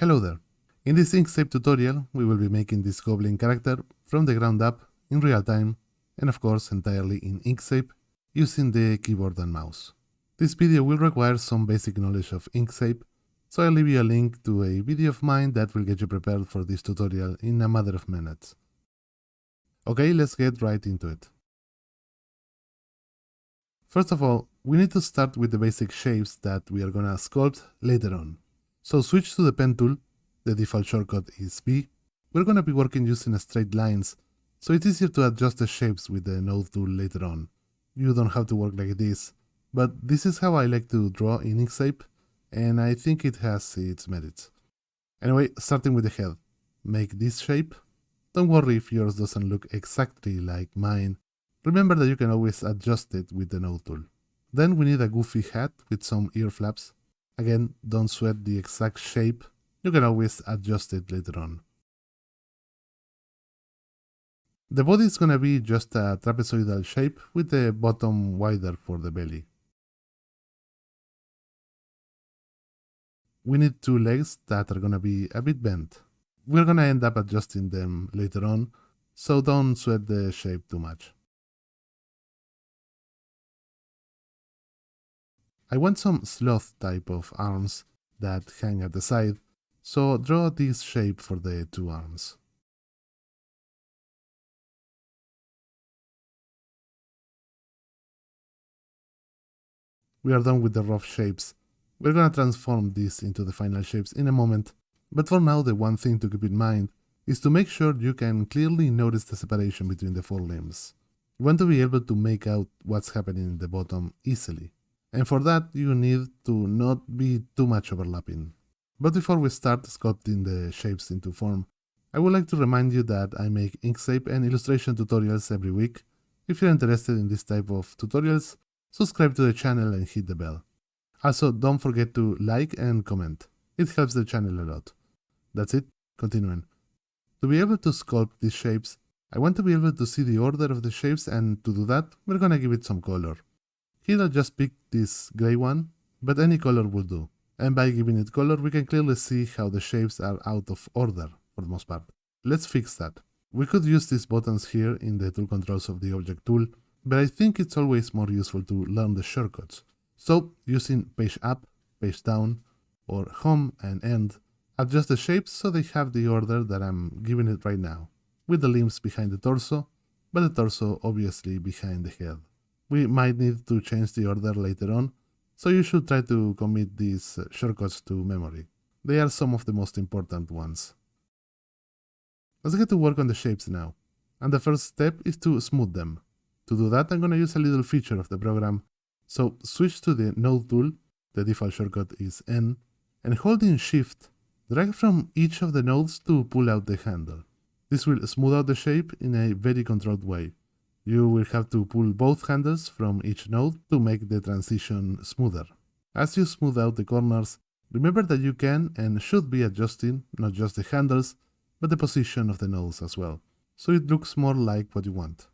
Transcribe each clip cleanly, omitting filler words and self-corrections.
Hello there. In this Inkscape tutorial, we will be making this Goblin character from the ground up in real time, and of course entirely in Inkscape, using the keyboard and mouse. This video will require some basic knowledge of Inkscape, so I'll leave you a link to a video of mine that will get you prepared for this tutorial in a matter of minutes. Okay, let's get right into it. First of all, we need to start with the basic shapes that we are gonna sculpt later on. So switch to the pen tool, the default shortcut is B. We're gonna be working using straight lines, so it's easier to adjust the shapes with the node tool later on. You don't have to work like this, but this is how I like to draw in Inkscape, and I think it has its merits. Anyway, starting with the head. Make this shape. Don't worry if yours doesn't look exactly like mine. Remember that you can always adjust it with the node tool. Then we need a goofy hat with some ear flaps. Again, don't sweat the exact shape. You can always adjust it later on. The body is gonna be just a trapezoidal shape with the bottom wider for the belly. We need two legs that are gonna be a bit bent. We're gonna end up adjusting them later on, so don't sweat the shape too much. I want some sloth type of arms that hang at the side, so draw this shape for the two arms. We are done with the rough shapes. We're gonna transform these into the final shapes in a moment, but for now the one thing to keep in mind is to make sure you can clearly notice the separation between the four limbs. You want to be able to make out what's happening in the bottom easily. And for that, you need to not be too much overlapping. But before we start sculpting the shapes into form, I would like to remind you that I make Inkscape and illustration tutorials every week. If you're interested in this type of tutorials, subscribe to the channel and hit the bell. Also, don't forget to like and comment. It helps the channel a lot. That's it, continuing. To be able to sculpt these shapes, I want to be able to see the order of the shapes, and to do that, we're gonna give it some color. Here I just picked this gray one, but any color will do. And by giving it color, we can clearly see how the shapes are out of order for the most part. Let's fix that. We could use these buttons here in the tool controls of the object tool, but I think it's always more useful to learn the shortcuts. So, using page up, page down, or home and end, adjust the shapes so they have the order that I'm giving it right now, with the limbs behind the torso, but the torso obviously behind the head. We might need to change the order later on, so you should try to commit these shortcuts to memory. They are some of the most important ones. Let's get to work on the shapes now, and the first step is to smooth them. To do that, I'm going to use a little feature of the program. So switch to the node tool, the default shortcut is N, and holding Shift, drag from each of the nodes to pull out the handle. This will smooth out the shape in a very controlled way. You will have to pull both handles from each node to make the transition smoother. As you smooth out the corners, remember that you can and should be adjusting not just the handles, but the position of the nodes as well, so it looks more like what you want.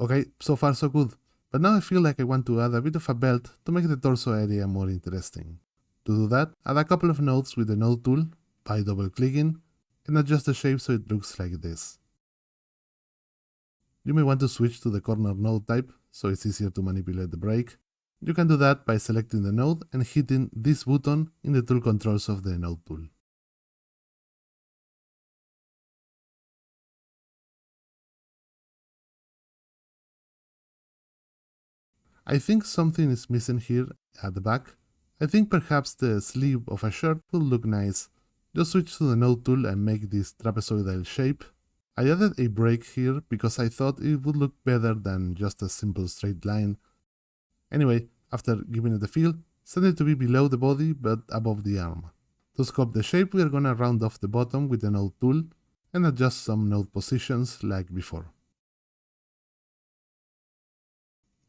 Okay, so far so good, but now I feel like I want to add a bit of a belt to make the torso area more interesting. To do that, add a couple of nodes with the node tool by double-clicking and adjust the shape so it looks like this. You may want to switch to the corner node type so it's easier to manipulate the break. You can do that by selecting the node and hitting this button in the tool controls of the node tool. I think something is missing here at the back. I think perhaps the sleeve of a shirt would look nice. Just switch to the node tool and make this trapezoidal shape. I added a break here because I thought it would look better than just a simple straight line. Anyway, after giving it a feel, set it to be below the body but above the arm. To sculpt the shape, we are gonna round off the bottom with the node tool and adjust some node positions like before.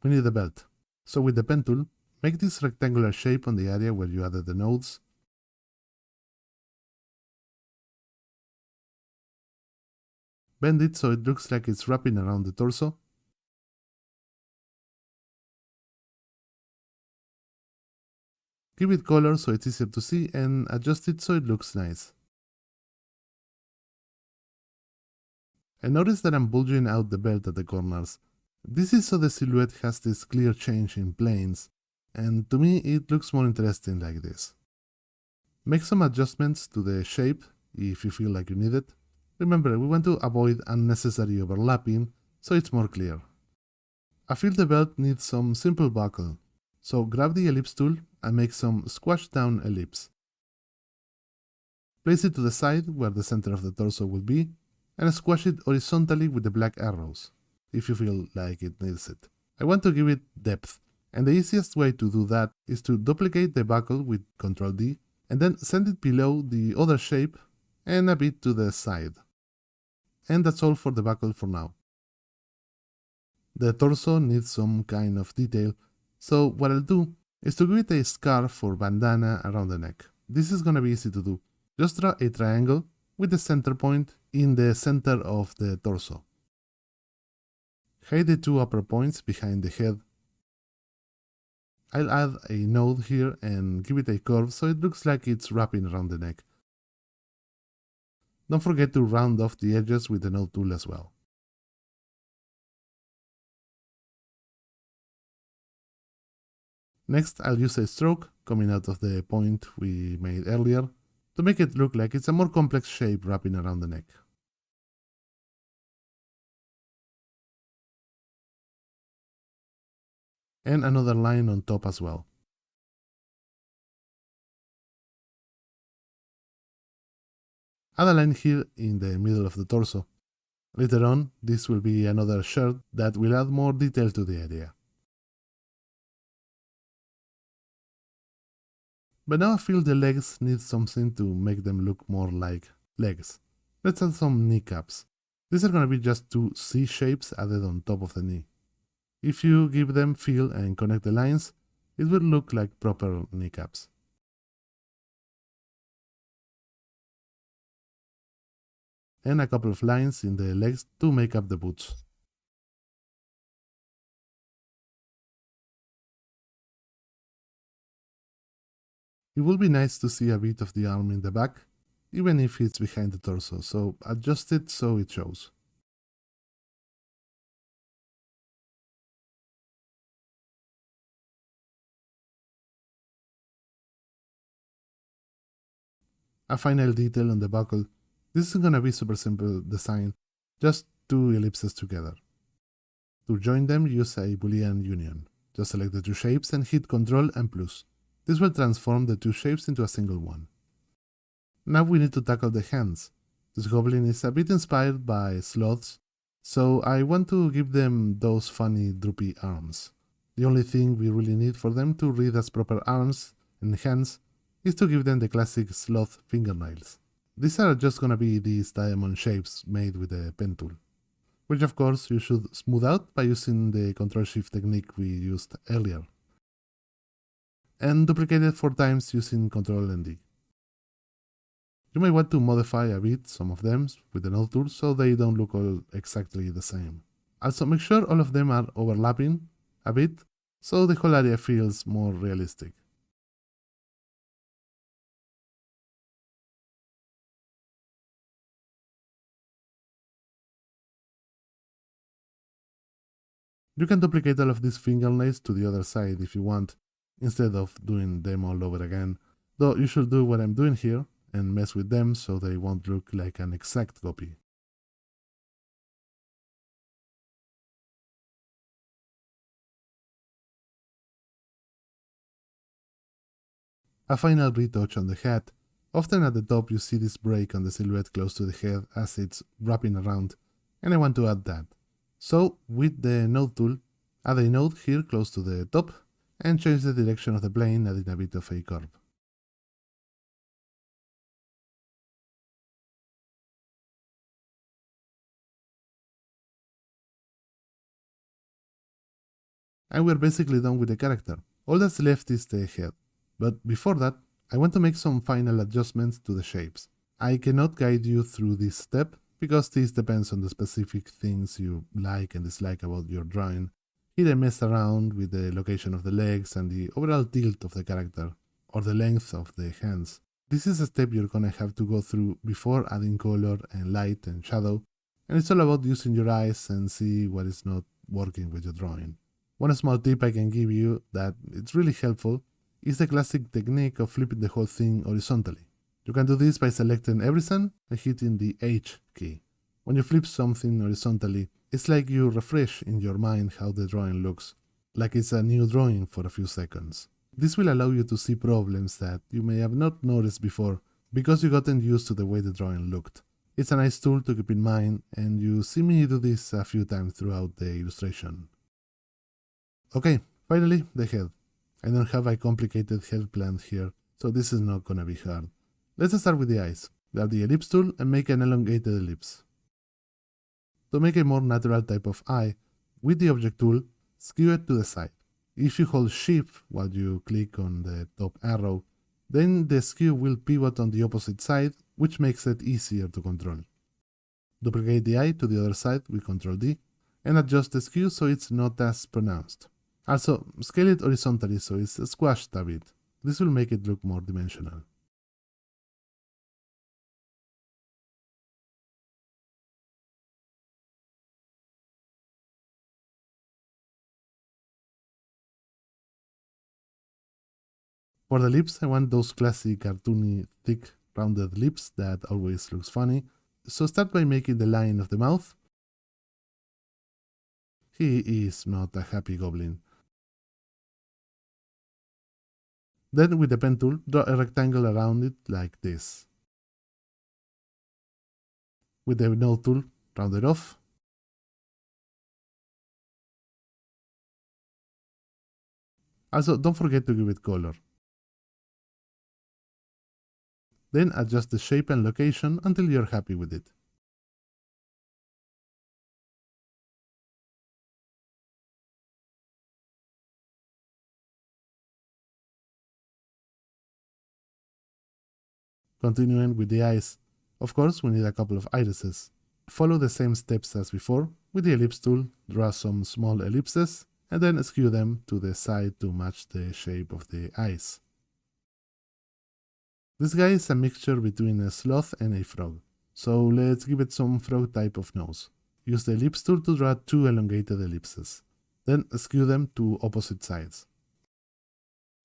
We need a belt. So with the pen tool, Make this rectangular shape on the area where you added the nodes. Bend it so it looks like it's wrapping around the torso. Give it color so it's easier to see and adjust it so it looks nice. And notice that I'm bulging out the belt at the corners. This is so the silhouette has this clear change in planes, and to me it looks more interesting like this. Make some adjustments to the shape if you feel like you need it. Remember, we want to avoid unnecessary overlapping, so it's more clear. I feel the belt needs some simple buckle, so grab the ellipse tool and make some squash down ellipse. Place it to the side where the center of the torso will be, and squash it horizontally with the black arrows, if you feel like it needs it. I want to give it depth, and the easiest way to do that is to duplicate the buckle with Ctrl D, and then send it below the other shape and a bit to the side. And that's all for the buckle for now. The torso needs some kind of detail, so what I'll do is to give it a scarf or bandana around the neck. This is gonna be easy to do. Just draw a triangle with the center point in the center of the torso. Hide the two upper points behind the head. I'll add a node here and give it a curve so it looks like it's wrapping around the neck. Don't forget to round off the edges with the node tool as well. Next, I'll use a stroke coming out of the point we made earlier to make it look like it's a more complex shape wrapping around the neck. And another line on top as well. Add a line here in the middle of the torso. Later on, this will be another shirt that will add more detail to the area. But now I feel the legs need something to make them look more like legs. Let's add some kneecaps. These are gonna be just two C shapes added on top of the knee. If you give them feel and connect the lines, it will look like proper kneecaps. And a couple of lines in the legs to make up the boots. It will be nice to see a bit of the arm in the back, even if it's behind the torso, so adjust it so it shows. A final detail on the buckle. This is gonna be super simple design, just two ellipses together. To join them, use a Boolean union. Just select the two shapes and hit Ctrl and plus. This will transform the two shapes into a single one. Now we need to tackle the hands. This goblin is a bit inspired by sloths, so I want to give them those funny droopy arms. The only thing we really need for them to read as proper arms and hands is to give them the classic sloth fingernails. These are just gonna be these diamond shapes made with a pen tool, which of course you should smooth out by using the Ctrl-Shift technique we used earlier, and duplicate it 4 times using Ctrl and D. You may want to modify a bit some of them with the node tool so they don't look all exactly the same. Also make sure all of them are overlapping a bit so the whole area feels more realistic. You can duplicate all of these fingernails to the other side if you want, instead of doing them all over again, though you should do what I'm doing here and mess with them so they won't look like an exact copy. A final retouch on the hat. Often at the top you see this break on the silhouette close to the head as it's wrapping around, and I want to add that. So with the node tool, add a node here close to the top and change the direction of the plane, adding a bit of a curve. And we're basically done with the character. All that's left is the head. But before that, I want to make some final adjustments to the shapes. I cannot guide you through this step because this depends on the specific things you like and dislike about your drawing. Here I mess around with the location of the legs and the overall tilt of the character, or the length of the hands. This is a step you're gonna have to go through before adding color and light and shadow, and it's all about using your eyes and see what is not working with your drawing. One small tip I can give you that it's really helpful is the classic technique of flipping the whole thing horizontally. You can do this by selecting everything and hitting the H key. When you flip something horizontally, it's like you refresh in your mind how the drawing looks, like it's a new drawing for a few seconds. This will allow you to see problems that you may have not noticed before because you gotten used to the way the drawing looked. It's a nice tool to keep in mind, and you see me do this a few times throughout the illustration. Okay, finally the head. I don't have a complicated head planned here, so this is not gonna be hard. Let's start with the eyes. Grab the ellipse tool and make an elongated ellipse. To make a more natural type of eye, with the object tool, skew it to the side. If you hold shift while you click on the top arrow, then the skew will pivot on the opposite side, which makes it easier to control. Duplicate the eye to the other side with Ctrl D, and adjust the skew so it's not as pronounced. Also, scale it horizontally so it's squashed a bit. This will make it look more dimensional. For the lips, I want those classic cartoony, thick, rounded lips that always looks funny. So start by making the line of the mouth. He is not a happy goblin. Then with the pen tool, draw a rectangle around it like this. With the node tool, round it off. Also, don't forget to give it color. Then adjust the shape and location until you're happy with it. Continuing with the eyes. Of course, we need a couple of irises. Follow the same steps as before. With the ellipse tool, draw some small ellipses, and then skew them to the side to match the shape of the eyes. This guy is a mixture between a sloth and a frog, so let's give it some frog type of nose. Use the ellipse tool to draw two elongated ellipses, then skew them to opposite sides.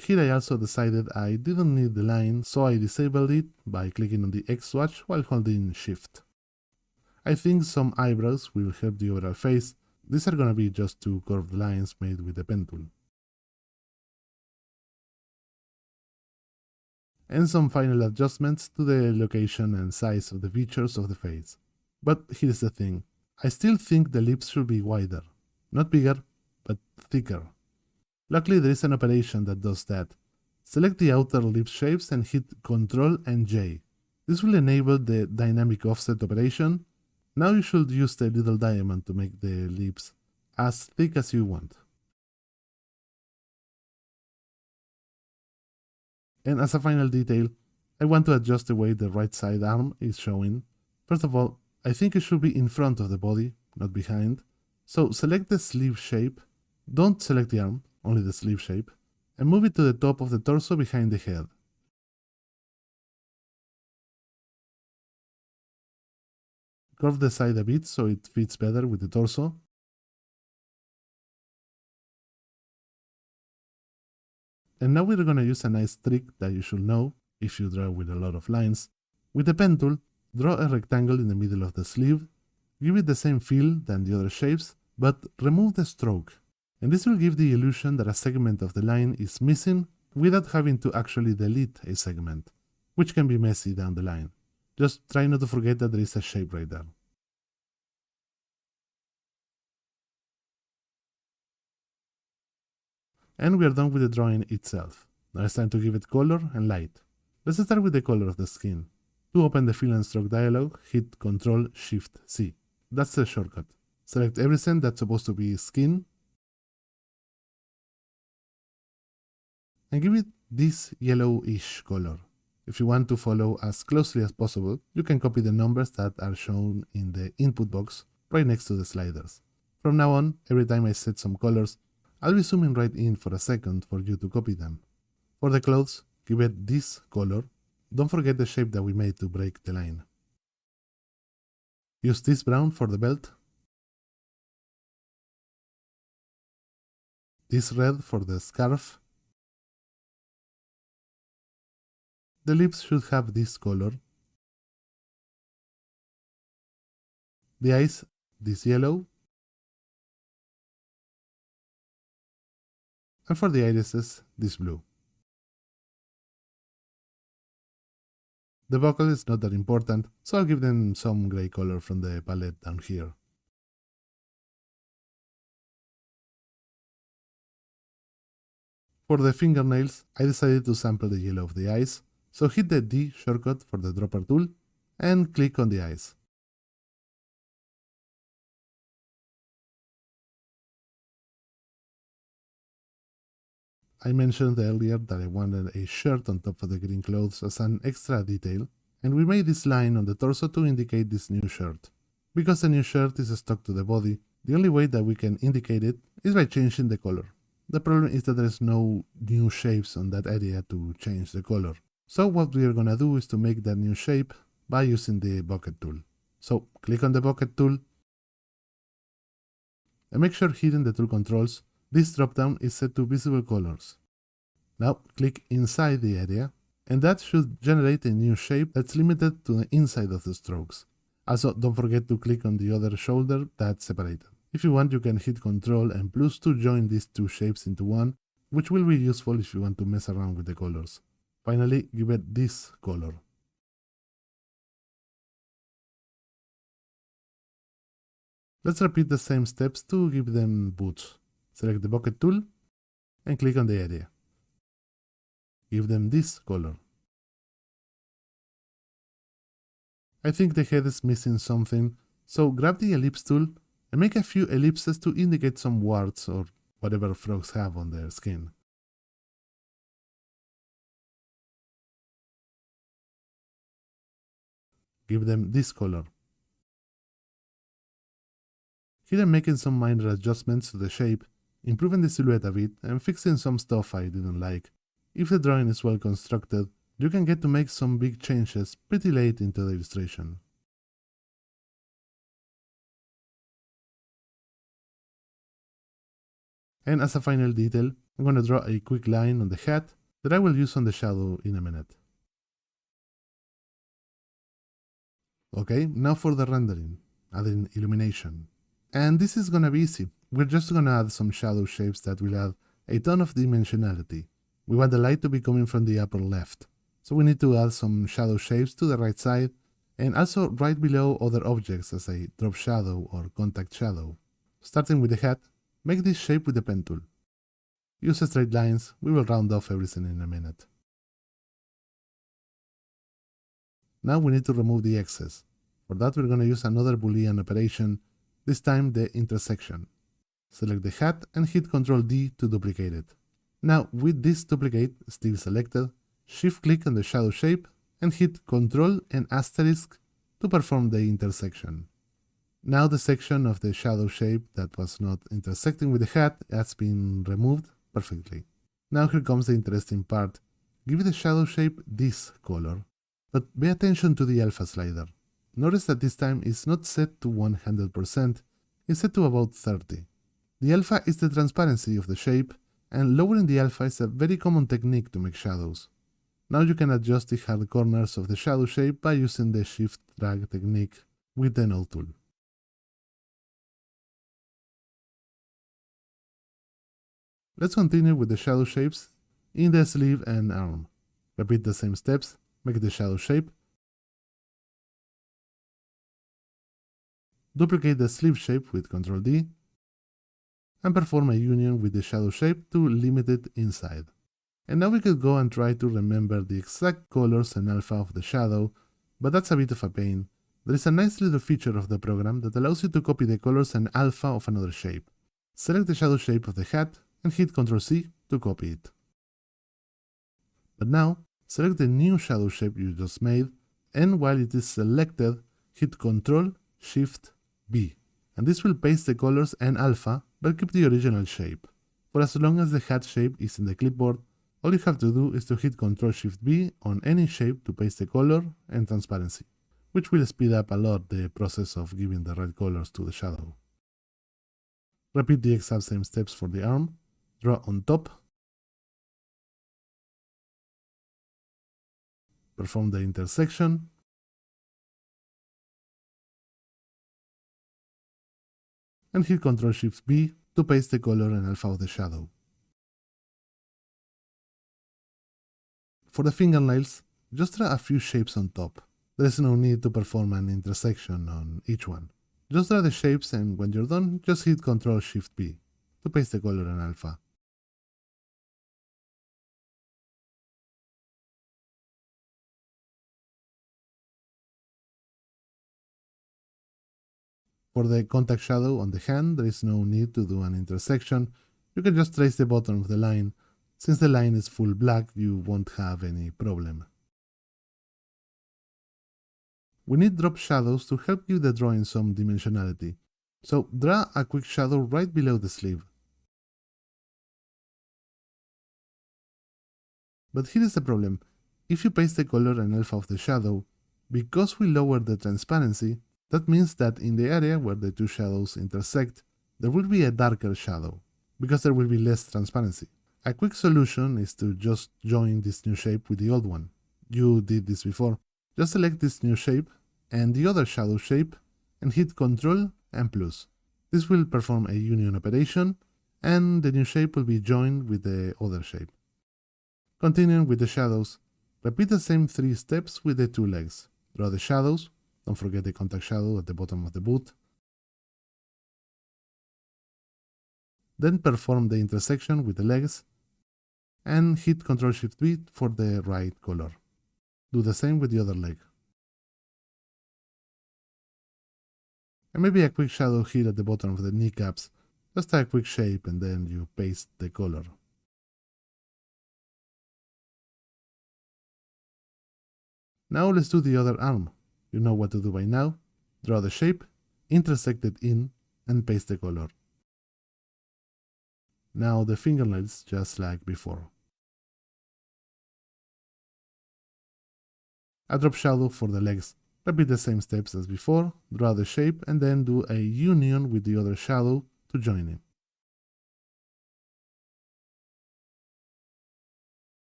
Here I also decided I didn't need the line, so I disabled it by clicking on the X swatch while holding Shift. I think some eyebrows will help the overall face. These are gonna be just two curved lines made with the pen tool. And some final adjustments to the location and size of the features of the face. But here's the thing, I still think the lips should be wider. Not bigger, but thicker. Luckily there is an operation that does that. Select the outer lip shapes and hit Ctrl and J. This will enable the dynamic offset operation. Now you should use the little diamond to make the lips as thick as you want. And as a final detail, I want to adjust the way the right side arm is showing. First of all, I think it should be in front of the body, not behind. So select the sleeve shape. Don't select the arm, only the sleeve shape, and move it to the top of the torso behind the head. Curve the side a bit so it fits better with the torso. And now we're gonna use a nice trick that you should know if you draw with a lot of lines. With the pen tool, draw a rectangle in the middle of the sleeve, give it the same feel than the other shapes, but remove the stroke. And this will give the illusion that a segment of the line is missing without having to actually delete a segment, which can be messy down the line. Just try not to forget that there is a shape right there. And we are done with the drawing itself. Now it's time to give it color and light. Let's start with the color of the skin. To open the fill and stroke dialog, hit Ctrl-Shift-C. That's the shortcut. Select everything that's supposed to be skin, and give it this yellowish color. If you want to follow as closely as possible, you can copy the numbers that are shown in the input box right next to the sliders. From now on, every time I set some colors, I'll be zooming right in for a second for you to copy them. For the clothes, give it this color. Don't forget the shape that we made to break the line. Use this brown for the belt, this red for the scarf. The lips should have this color. The eyes, this yellow. And for the irises, this blue. The buckle is not that important, so I'll give them some gray color from the palette down here. For the fingernails, I decided to sample the yellow of the eyes, so hit the D shortcut for the dropper tool and click on the eyes. I mentioned earlier that I wanted a shirt on top of the green clothes as an extra detail, and we made this line on the torso to indicate this new shirt. Because the new shirt is stuck to the body, the only way that we can indicate it is by changing the color. The problem is that there's no new shapes on that area to change the color. So what we are gonna do is to make that new shape by using the bucket tool. So click on the bucket tool and make sure hidden the tool controls, this dropdown is set to visible colors. Now click inside the area, and that should generate a new shape that's limited to the inside of the strokes. Also, don't forget to click on the other shoulder that's separated. If you want, you can hit Ctrl and plus to join these two shapes into one, which will be useful if you want to mess around with the colors. Finally, give it this color. Let's repeat the same steps to give them boots. Select the bucket tool and click on the area. Give them this color. I think the head is missing something, so grab the ellipse tool and make a few ellipses to indicate some warts or whatever frogs have on their skin. Give them this color. Here I'm making some minor adjustments to the shape, improving the silhouette a bit and fixing some stuff I didn't like. If the drawing is well constructed, you can get to make some big changes pretty late into the illustration. And as a final detail, I'm going to draw a quick line on the hat that I will use on the shadow in a minute. Okay, now for the rendering, adding illumination. And this is going to be easy. We're just going to add some shadow shapes that will add a ton of dimensionality. We want the light to be coming from the upper left, so we need to add some shadow shapes to the right side and also right below other objects as a drop shadow or contact shadow. Starting with the hat, make this shape with the pen tool. Use straight lines, we will round off everything in a minute. Now we need to remove the excess. For that we're going to use another Boolean operation, this time the intersection. Select the hat and hit Ctrl D to duplicate it. Now with this duplicate still selected, shift click on the shadow shape and hit Ctrl and asterisk to perform the intersection. Now the section of the shadow shape that was not intersecting with the hat has been removed perfectly. Now here comes the interesting part. Give the shadow shape this color, but pay attention to the alpha slider. Notice that this time it's not set to 100%, it's set to about 30. The alpha is the transparency of the shape, and lowering the alpha is a very common technique to make shadows. Now you can adjust the hard corners of the shadow shape by using the shift drag technique with the node tool. Let's continue with the shadow shapes in the sleeve and arm. Repeat the same steps, make the shadow shape, duplicate the sleeve shape with Ctrl D, and perform a union with the shadow shape to limit it inside. And now we could go and try to remember the exact colors and alpha of the shadow, but that's a bit of a pain. There is a nice little feature of the program that allows you to copy the colors and alpha of another shape. Select the shadow shape of the hat and hit Ctrl C to copy it. But now, select the new shadow shape you just made, and while it is selected, hit Ctrl Shift B. And this will paste the colors and alpha, but keep the original shape. For as long as the hat shape is in the clipboard, all you have to do is to hit Ctrl Shift B on any shape to paste the color and transparency, which will speed up a lot the process of giving the right colors to the shadow. Repeat the exact same steps for the arm. Draw on top. Perform the intersection. And hit Ctrl Shift B to paste the color and alpha of the shadow. For the fingernails, just draw a few shapes on top. There is no need to perform an intersection on each one. Just draw the shapes, and when you're done, just hit Ctrl Shift B to paste the color and alpha. For the contact shadow on the hand, there is no need to do an intersection. You can just trace the bottom of the line. Since the line is full black, you won't have any problem. We need drop shadows to help give the drawing some dimensionality. So draw a quick shadow right below the sleeve. But here is the problem. If you paste the color and alpha of the shadow, because we lowered the transparency, that means that in the area where the two shadows intersect, there will be a darker shadow, because there will be less transparency. A quick solution is to just join this new shape with the old one. You did this before. Just select this new shape and the other shadow shape and hit Ctrl and plus. This will perform a union operation and the new shape will be joined with the other shape. Continuing with the shadows, repeat the same 3 steps with the 2 legs. Draw the shadows, don't forget the contact shadow at the bottom of the boot. Then perform the intersection with the legs and hit Ctrl Shift B for the right color. Do the same with the other leg. And maybe a quick shadow here at the bottom of the kneecaps, just a quick shape and then you paste the color. Now let's do the other arm. You know what to do by now. Draw the shape, intersect it in, and paste the color. Now the fingernails just like before. A drop shadow for the legs. Repeat the same steps as before, draw the shape and then do a union with the other shadow to join it.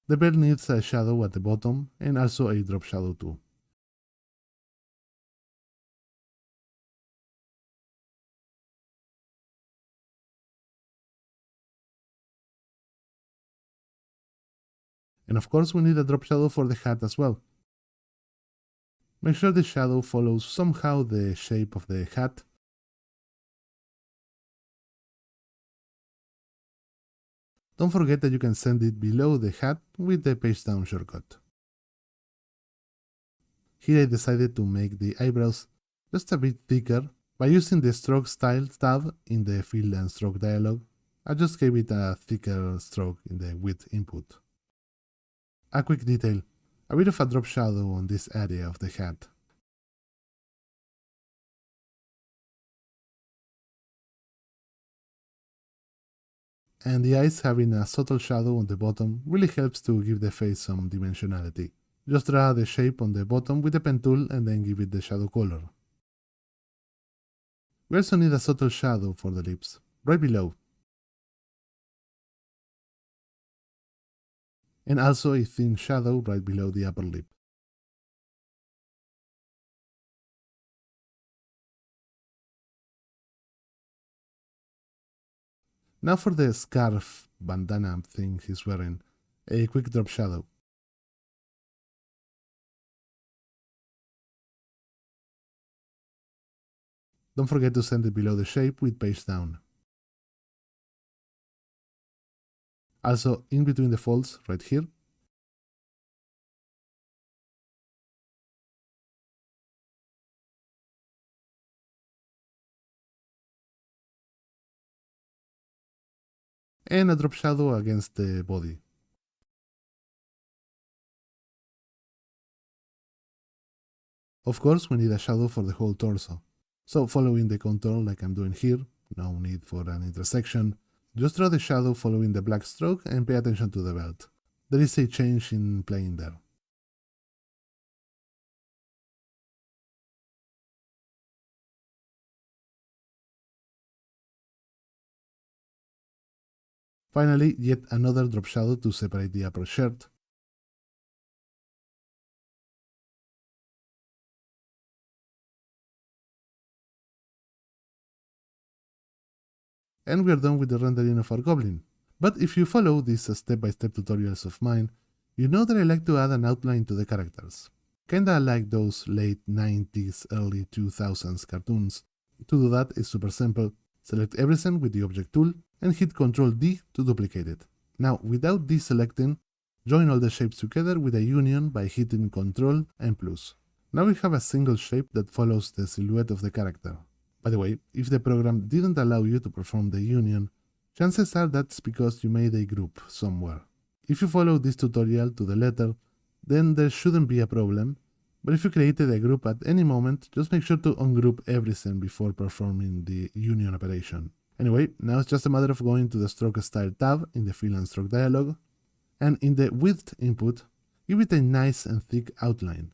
The belt needs a shadow at the bottom and also a drop shadow too. And of course we need a drop shadow for the hat as well. Make sure the shadow follows somehow the shape of the hat. Don't forget that you can send it below the hat with the page down shortcut. Here I decided to make the eyebrows just a bit thicker by using the stroke style tab in the fill and stroke dialog. I just gave it a thicker stroke in the width input. A quick detail, a bit of a drop shadow on this area of the hat. And the eyes having a subtle shadow on the bottom really helps to give the face some dimensionality. Just draw the shape on the bottom with the pen tool and then give it the shadow color. We also need a subtle shadow for the lips, right below. And also a thin shadow right below the upper lip. Now for the scarf bandana thing he's wearing, a quick drop shadow. Don't forget to send it below the shape with page down. Also in between the folds, right here. And a drop shadow against the body. Of course, we need a shadow for the whole torso. So following the contour like I'm doing here, no need for an intersection, just draw the shadow following the black stroke and pay attention to the belt. There is a change in plane there. Finally, yet another drop shadow to separate the upper shirt. And we are done with the rendering of our goblin. But if you follow these step-by-step tutorials of mine, you know that I like to add an outline to the characters. Kinda like those late 90s, early 2000s cartoons. To do that is super simple. Select everything with the object tool and hit Ctrl D to duplicate it. Now, without deselecting, join all the shapes together with a union by hitting Ctrl and plus. Now we have a single shape that follows the silhouette of the character. By the way, if the program didn't allow you to perform the union, chances are that's because you made a group somewhere. If you follow this tutorial to the letter, then there shouldn't be a problem, but if you created a group at any moment, just make sure to ungroup everything before performing the union operation. Anyway, now it's just a matter of going to the Stroke Style tab in the Fill and Stroke dialog, and in the Width input, give it a nice and thick outline.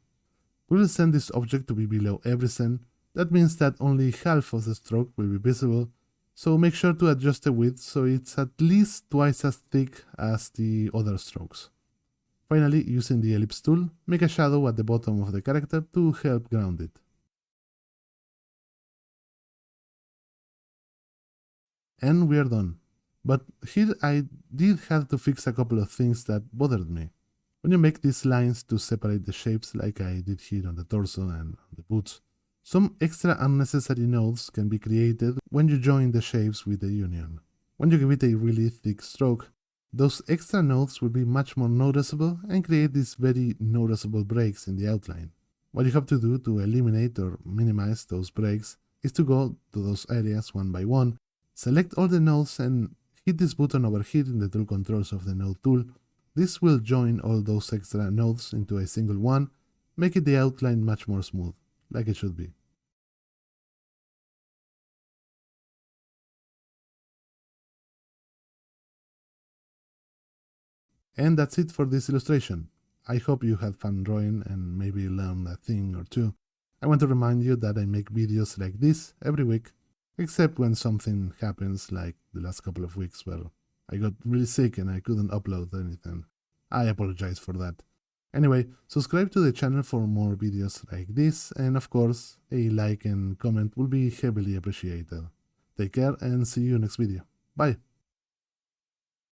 We will send this object to be below everything. That means that only half of the stroke will be visible, so make sure to adjust the width so it's at least twice as thick as the other strokes. Finally, using the ellipse tool, make a shadow at the bottom of the character to help ground it. And we are done. But here I did have to fix a couple of things that bothered me. When you make these lines to separate the shapes like I did here on the torso and the boots, some extra unnecessary nodes can be created when you join the shapes with the union. When you give it a really thick stroke, those extra nodes will be much more noticeable and create these very noticeable breaks in the outline. What you have to do to eliminate or minimize those breaks is to go to those areas one by one, select all the nodes and hit this button over here in the tool controls of the node tool. This will join all those extra nodes into a single one, making the outline much more smooth, like it should be. And that's it for this illustration. I hope you had fun drawing and maybe learned a thing or two. I want to remind you that I make videos like this every week, except when something happens like the last couple of weeks where I got really sick and I couldn't upload anything. I apologize for that. Anyway, subscribe to the channel for more videos like this, and of course, a like and comment will be heavily appreciated. Take care and see you next video. Bye!